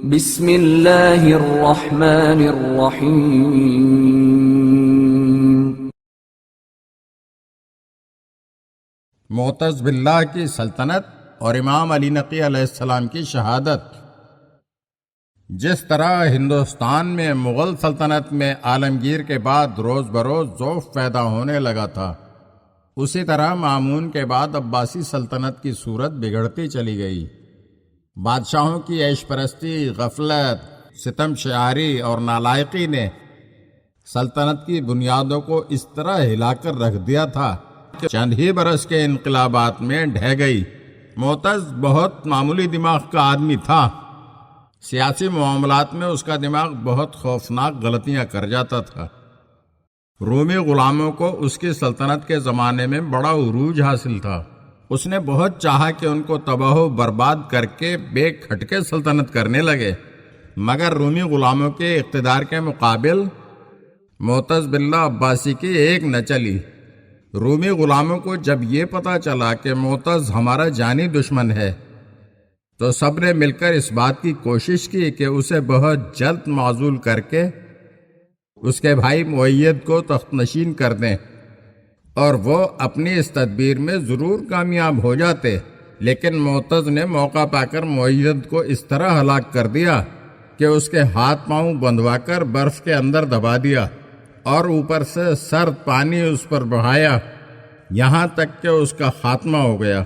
بسم اللہ الرحمن الرحیم۔ معتز باللہ کی سلطنت اور امام علی نقی علیہ السلام کی شہادت۔ جس طرح ہندوستان میں مغل سلطنت میں عالمگیر کے بعد روز بروز ضعف پیدا ہونے لگا تھا، اسی طرح مامون کے بعد عباسی سلطنت کی صورت بگڑتی چلی گئی۔ بادشاہوں کی عیش پرستی، غفلت، ستم شعاری اور نالائقی نے سلطنت کی بنیادوں کو اس طرح ہلا کر رکھ دیا تھا کہ چند ہی برس کے انقلابات میں ڈھہ گئی۔ معتز بہت معمولی دماغ کا آدمی تھا، سیاسی معاملات میں اس کا دماغ بہت خوفناک غلطیاں کر جاتا تھا۔ رومی غلاموں کو اس کی سلطنت کے زمانے میں بڑا عروج حاصل تھا۔ اس نے بہت چاہا کہ ان کو تباہ و برباد کر کے بے کھٹکے سلطنت کرنے لگے، مگر رومی غلاموں کے اقتدار کے مقابل معتز باللہ عباسی کی ایک نہ چلی۔ رومی غلاموں کو جب یہ پتا چلا کہ معتز ہمارا جانی دشمن ہے تو سب نے مل کر اس بات کی کوشش کی کہ اسے بہت جلد معزول کر کے اس کے بھائی مؤید کو تخت نشین کر دیں، اور وہ اپنی اس تدبیر میں ضرور کامیاب ہو جاتے، لیکن معتز نے موقع پا کر مؤید کو اس طرح ہلاک کر دیا کہ اس کے ہاتھ پاؤں بندھوا کر برف کے اندر دبا دیا اور اوپر سے سرد پانی اس پر بہایا، یہاں تک کہ اس کا خاتمہ ہو گیا،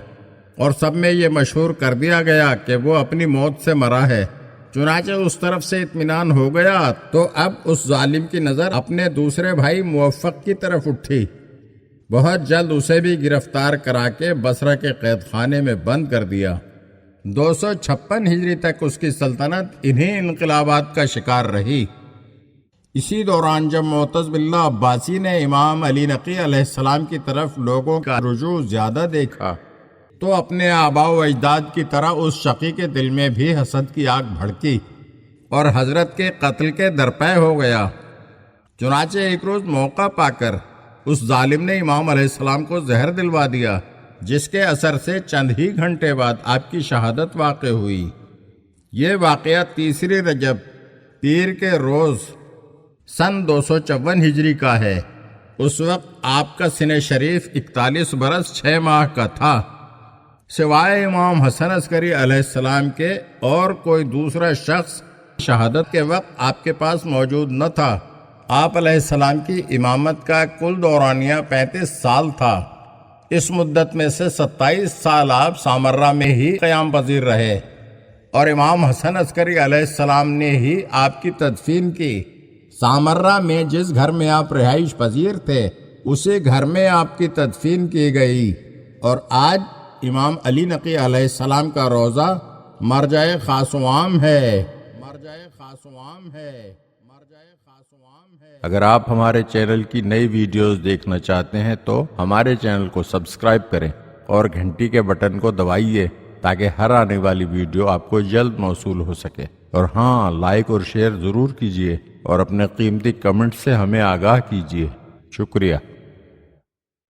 اور سب میں یہ مشہور کر دیا گیا کہ وہ اپنی موت سے مرا ہے۔ چنانچہ اس طرف سے اطمینان ہو گیا تو اب اس ظالم کی نظر اپنے دوسرے بھائی موفق کی طرف اٹھی۔ بہت جلد اسے بھی گرفتار کرا کے بصرہ کے قید خانے میں بند کر دیا۔ 256 ہجری تک اس کی سلطنت انہی انقلابات کا شکار رہی۔ اسی دوران جب معتز باللہ عباسی نے امام علی نقی علیہ السلام کی طرف لوگوں کا رجوع زیادہ دیکھا تو اپنے آباء و اجداد کی طرح اس شقی کے دل میں بھی حسد کی آگ بھڑکی اور حضرت کے قتل کے درپے ہو گیا۔ چنانچہ ایک روز موقع پا کر اس ظالم نے امام علیہ السلام کو زہر دلوا دیا، جس کے اثر سے چند ہی گھنٹے بعد آپ کی شہادت واقع ہوئی۔ یہ واقعہ 3 رجب پیر کے روز سن 254 ہجری کا ہے۔ اس وقت آپ کا سن شریف 41 برس 6 ماہ کا تھا۔ سوائے امام حسن عسکری علیہ السلام کے اور کوئی دوسرا شخص شہادت کے وقت آپ کے پاس موجود نہ تھا۔ آپ علیہ السلام کی امامت کا کل دورانیہ 35 سال تھا۔ اس مدت میں سے 27 سال آپ سامرہ میں ہی قیام پذیر رہے، اور امام حسن عسکری علیہ السلام نے ہی آپ کی تدفین کی۔ سامرہ میں جس گھر میں آپ رہائش پذیر تھے اسی گھر میں آپ کی تدفین کی گئی، اور آج امام علی نقی علیہ السلام کا روضہ مرجع خاص و عام ہے۔ اگر آپ ہمارے چینل کی نئی ویڈیوز دیکھنا چاہتے ہیں تو ہمارے چینل کو سبسکرائب کریں اور گھنٹی کے بٹن کو دبائیے تاکہ ہر آنے والی ویڈیو آپ کو جلد موصول ہو سکے، اور ہاں، لائک اور شیئر ضرور کیجیے اور اپنے قیمتی کمنٹ سے ہمیں آگاہ کیجیے۔ شکریہ۔